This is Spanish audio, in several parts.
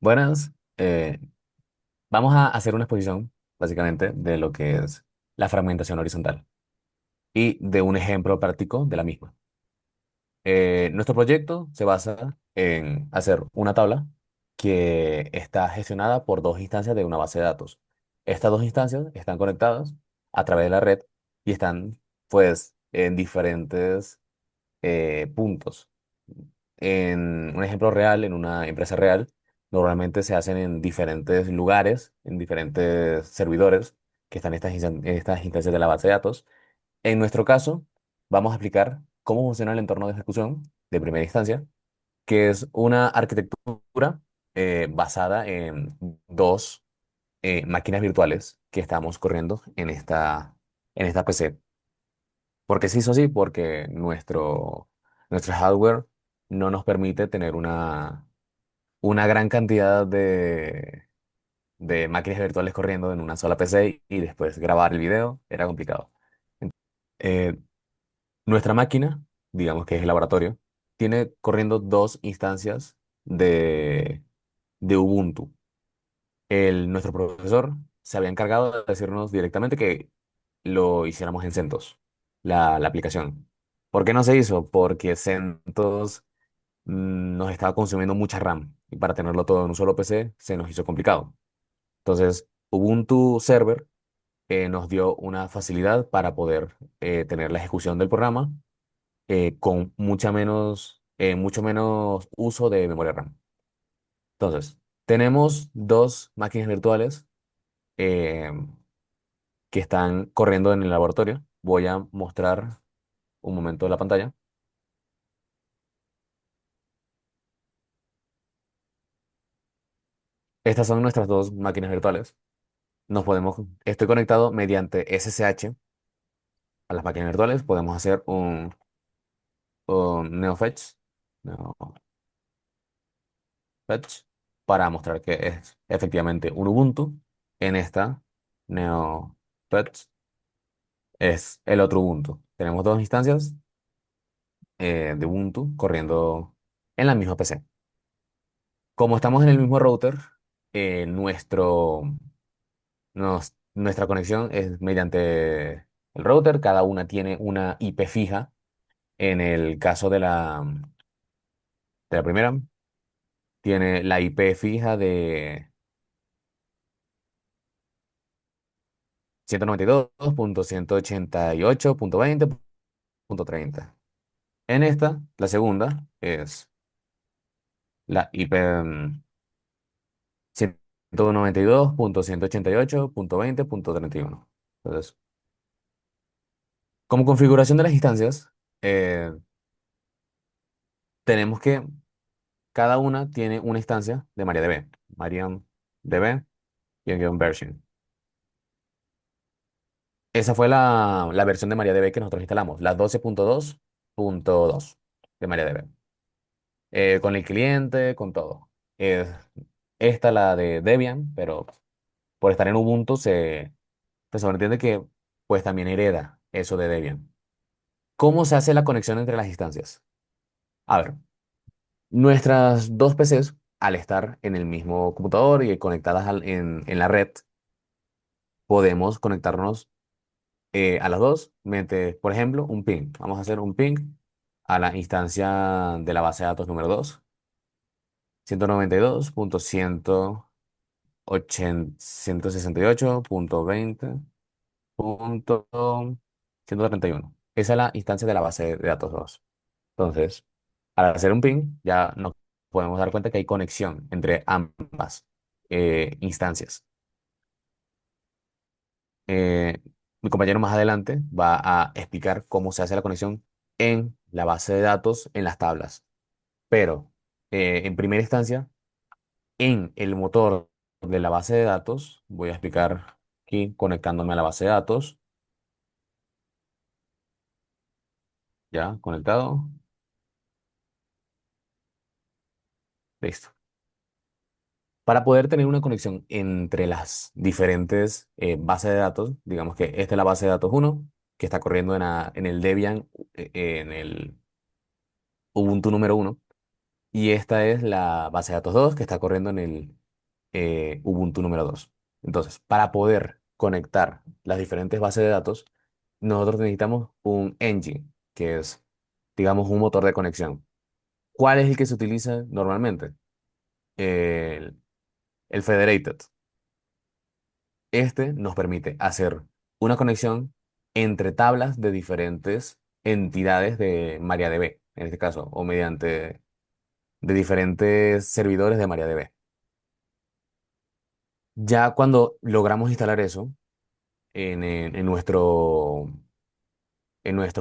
Buenas. Vamos a hacer una exposición, básicamente, de lo que es la fragmentación horizontal y de un ejemplo práctico de la misma. Nuestro proyecto se basa en hacer una tabla que está gestionada por dos instancias de una base de datos. Estas dos instancias están conectadas a través de la red y están, pues, en diferentes puntos. En un ejemplo real, en una empresa real, normalmente se hacen en diferentes lugares, en diferentes servidores que están estas instancias de la base de datos. En nuestro caso, vamos a explicar cómo funciona el entorno de ejecución de primera instancia, que es una arquitectura basada en dos máquinas virtuales que estamos corriendo en esta PC. ¿Por qué se hizo así? Porque nuestro hardware no nos permite tener una gran cantidad de máquinas virtuales corriendo en una sola PC y después grabar el video era complicado. Eh, Nuestra máquina, digamos que es el laboratorio, tiene corriendo dos instancias de, de Ubuntu. Nuestro profesor se había encargado de decirnos directamente que lo hiciéramos en CentOS, la aplicación. ¿Por qué no se hizo? Porque CentOS nos estaba consumiendo mucha RAM y para tenerlo todo en un solo PC se nos hizo complicado. Entonces, Ubuntu Server nos dio una facilidad para poder tener la ejecución del programa con mucho menos uso de memoria RAM. Entonces, tenemos dos máquinas virtuales eh, que están corriendo en el laboratorio. Voy a mostrar un momento la pantalla. Estas son nuestras dos máquinas virtuales. Estoy conectado mediante SSH a las máquinas virtuales. Podemos hacer un NeoFetch, NeoFetch para mostrar que es efectivamente un Ubuntu. En esta NeoFetch es el otro Ubuntu. Tenemos dos instancias de Ubuntu corriendo en la misma PC. Como estamos en el mismo router, eh, nuestro, nuestra conexión es mediante el router. Cada una tiene una IP fija. En el caso de la primera, tiene la IP fija de 192.188.20.30. En esta, la segunda, es la IP 192.188.20.31. Entonces, como configuración de las instancias, eh, tenemos que cada una tiene una instancia de MariaDB, MariaDB y el guión version. Esa fue la versión de MariaDB que nosotros instalamos, la 12.2.2 de MariaDB. Con el cliente, con todo. Eh, Esta la de Debian, pero por estar en Ubuntu se sobreentiende que pues también hereda eso de Debian. ¿Cómo se hace la conexión entre las instancias? A ver, nuestras dos PCs, al estar en el mismo computador y conectadas en la red, podemos conectarnos a las dos mediante, por ejemplo, un ping. Vamos a hacer un ping a la instancia de la base de datos número 2, 192.168.20.131. Esa es la instancia de la base de datos 2. Entonces, al hacer un ping, ya nos podemos dar cuenta que hay conexión entre ambas instancias. Eh, Mi compañero más adelante va a explicar cómo se hace la conexión en la base de datos, en las tablas. Pero en primera instancia, en el motor de la base de datos, voy a explicar aquí conectándome a la base de datos. Ya, conectado. Listo. Para poder tener una conexión entre las diferentes bases de datos, digamos que esta es la base de datos uno que está corriendo en el Debian, en el Ubuntu número uno. Y esta es la base de datos 2 que está corriendo en el Ubuntu número 2. Entonces, para poder conectar las diferentes bases de datos, nosotros necesitamos un engine, que es, digamos, un motor de conexión. ¿Cuál es el que se utiliza normalmente? El, el Federated. Este nos permite hacer una conexión entre tablas de diferentes entidades de MariaDB, en este caso, o mediante de diferentes servidores de MariaDB. Ya cuando logramos instalar eso en nuestro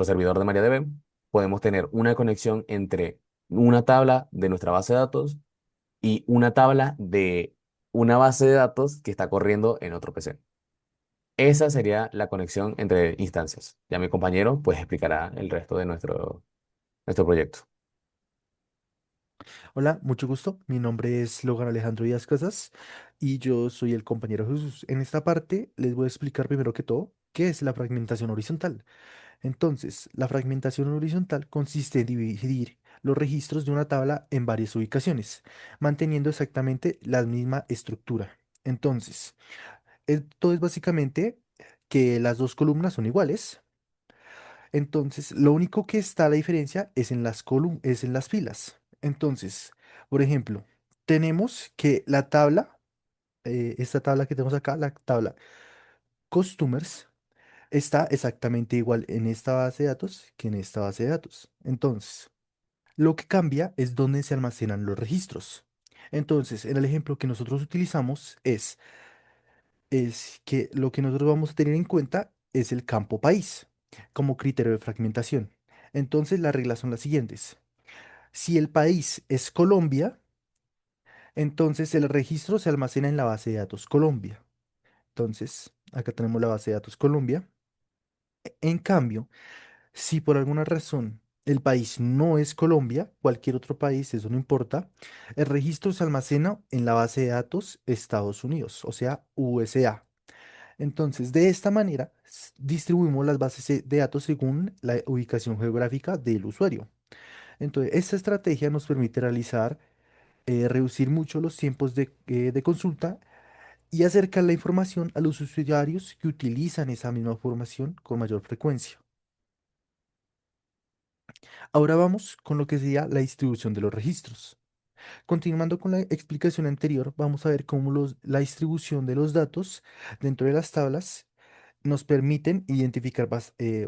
servidor de MariaDB, podemos tener una conexión entre una tabla de nuestra base de datos y una tabla de una base de datos que está corriendo en otro PC. Esa sería la conexión entre instancias. Ya mi compañero pues explicará el resto de nuestro proyecto. Hola, mucho gusto. Mi nombre es Logan Alejandro Díaz Casas y yo soy el compañero Jesús. En esta parte les voy a explicar primero que todo qué es la fragmentación horizontal. Entonces, la fragmentación horizontal consiste en dividir los registros de una tabla en varias ubicaciones, manteniendo exactamente la misma estructura. Entonces, esto es básicamente que las dos columnas son iguales. Entonces, lo único que está la diferencia es en es en las filas. Entonces, por ejemplo, tenemos que la tabla, esta tabla que tenemos acá, la tabla Customers, está exactamente igual en esta base de datos que en esta base de datos. Entonces, lo que cambia es dónde se almacenan los registros. Entonces, en el ejemplo que nosotros utilizamos es que lo que nosotros vamos a tener en cuenta es el campo país como criterio de fragmentación. Entonces, las reglas son las siguientes. Si el país es Colombia, entonces el registro se almacena en la base de datos Colombia. Entonces, acá tenemos la base de datos Colombia. En cambio, si por alguna razón el país no es Colombia, cualquier otro país, eso no importa, el registro se almacena en la base de datos Estados Unidos, o sea, USA. Entonces, de esta manera, distribuimos las bases de datos según la ubicación geográfica del usuario. Entonces, esta estrategia nos permite reducir mucho los tiempos de consulta y acercar la información a los usuarios que utilizan esa misma información con mayor frecuencia. Ahora vamos con lo que sería la distribución de los registros. Continuando con la explicación anterior, vamos a ver cómo la distribución de los datos dentro de las tablas nos permiten identificar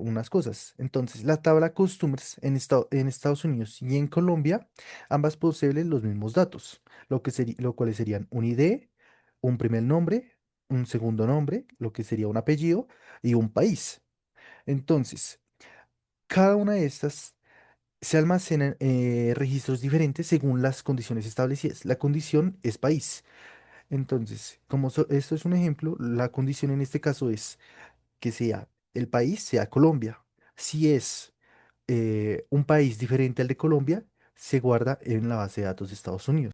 unas cosas. Entonces, la tabla Customers en Estados Unidos y en Colombia, ambas poseen los mismos datos, lo cuales serían un ID, un primer nombre, un segundo nombre, lo que sería un apellido y un país. Entonces, cada una de estas se almacenan registros diferentes según las condiciones establecidas. La condición es país. Entonces, esto es un ejemplo, la condición en este caso es que sea el país, sea Colombia. Si es un país diferente al de Colombia, se guarda en la base de datos de Estados Unidos.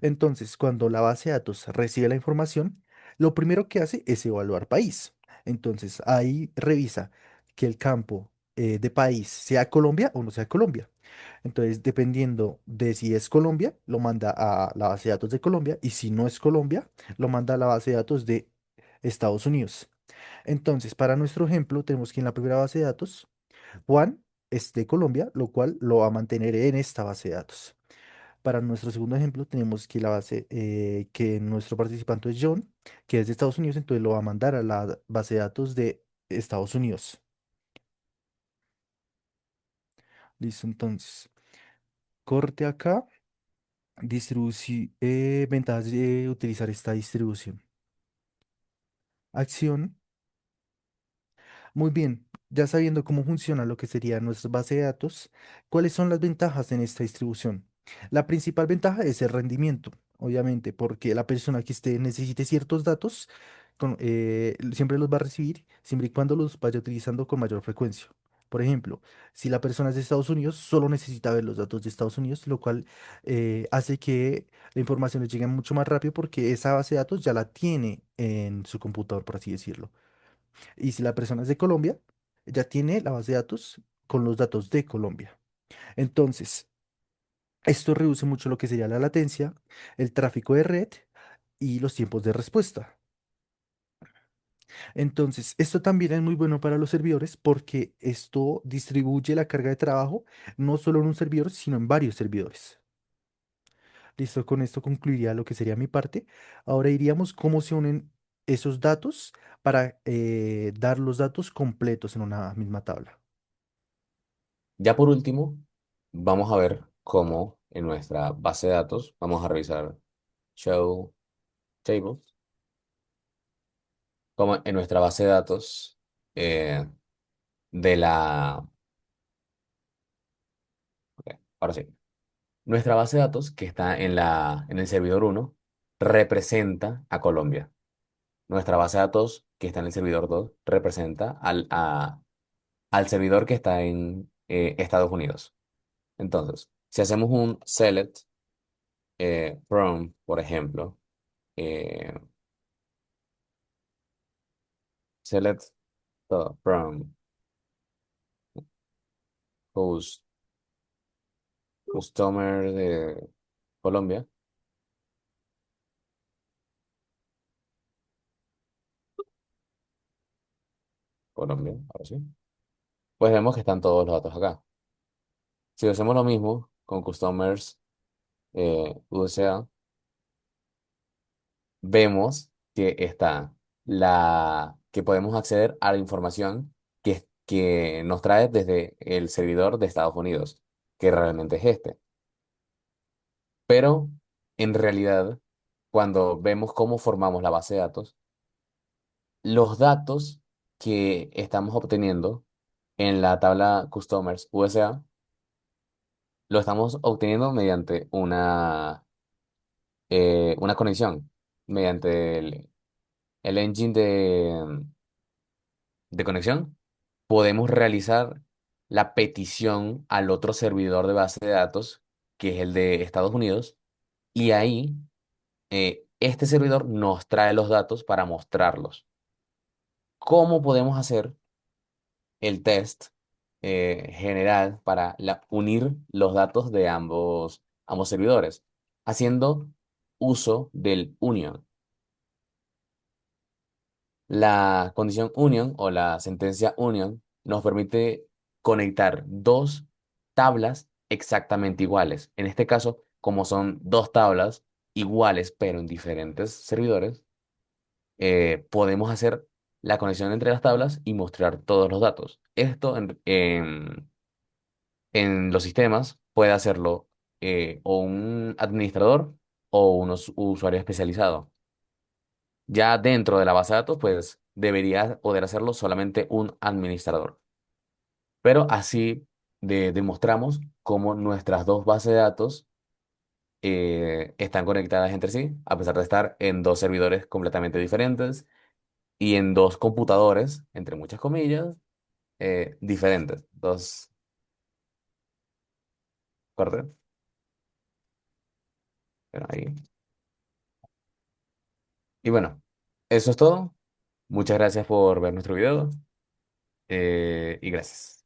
Entonces, cuando la base de datos recibe la información, lo primero que hace es evaluar país. Entonces, ahí revisa que el campo de país sea Colombia o no sea Colombia. Entonces, dependiendo de si es Colombia, lo manda a la base de datos de Colombia y si no es Colombia, lo manda a la base de datos de Estados Unidos. Entonces, para nuestro ejemplo, tenemos que en la primera base de datos, Juan es de Colombia, lo cual lo va a mantener en esta base de datos. Para nuestro segundo ejemplo, tenemos que que nuestro participante es John, que es de Estados Unidos, entonces lo va a mandar a la base de datos de Estados Unidos. Listo, entonces, corte acá, ventajas de utilizar esta distribución. Acción. Muy bien, ya sabiendo cómo funciona lo que sería nuestra base de datos, ¿cuáles son las ventajas en esta distribución? La principal ventaja es el rendimiento, obviamente, porque la persona que necesite ciertos datos siempre los va a recibir siempre y cuando los vaya utilizando con mayor frecuencia. Por ejemplo, si la persona es de Estados Unidos, solo necesita ver los datos de Estados Unidos, lo cual hace que la información le llegue mucho más rápido porque esa base de datos ya la tiene en su computador, por así decirlo. Y si la persona es de Colombia, ya tiene la base de datos con los datos de Colombia. Entonces, Esto reduce mucho lo que sería la latencia, el tráfico de red y los tiempos de respuesta. Entonces, esto también es muy bueno para los servidores porque esto distribuye la carga de trabajo no solo en un servidor, sino en varios servidores. Listo, con esto concluiría lo que sería mi parte. Ahora iríamos cómo se unen esos datos para dar los datos completos en una misma tabla. Ya por último, vamos a ver cómo en nuestra base de datos, vamos a revisar show tables, cómo en nuestra base de datos eh, de la... ok, ahora sí. Nuestra base de datos que está en el servidor uno representa a Colombia. Nuestra base de datos que está en el servidor 2 representa al servidor que está en Estados Unidos. Entonces, si hacemos un select from, por ejemplo, eh, select from host customer de Colombia, Colombia, ahora sí, pues vemos que están todos los datos acá. Si hacemos lo mismo con customers USA, vemos que está que podemos acceder a la información que nos trae desde el servidor de Estados Unidos, que realmente es este. Pero en realidad, cuando vemos cómo formamos la base de datos, los datos que estamos obteniendo en la tabla Customers USA, lo estamos obteniendo mediante una conexión, mediante el engine de conexión, podemos realizar la petición al otro servidor de base de datos, que es el de Estados Unidos, y ahí este servidor nos trae los datos para mostrarlos. ¿Cómo podemos hacer el test general para unir los datos de ambos servidores? Haciendo uso del union. La condición union o la sentencia union nos permite conectar dos tablas exactamente iguales. En este caso, como son dos tablas iguales pero en diferentes servidores, podemos hacer la conexión entre las tablas y mostrar todos los datos. Esto en los sistemas puede hacerlo o un administrador o un usuario especializado. Ya dentro de la base de datos, pues debería poder hacerlo solamente un administrador. Pero así demostramos cómo nuestras dos bases de datos están conectadas entre sí, a pesar de estar en dos servidores completamente diferentes y en dos computadores, entre muchas comillas, diferentes. Dos, ¿correcto? Bueno, ahí. Y bueno, eso es todo. Muchas gracias por ver nuestro video y gracias.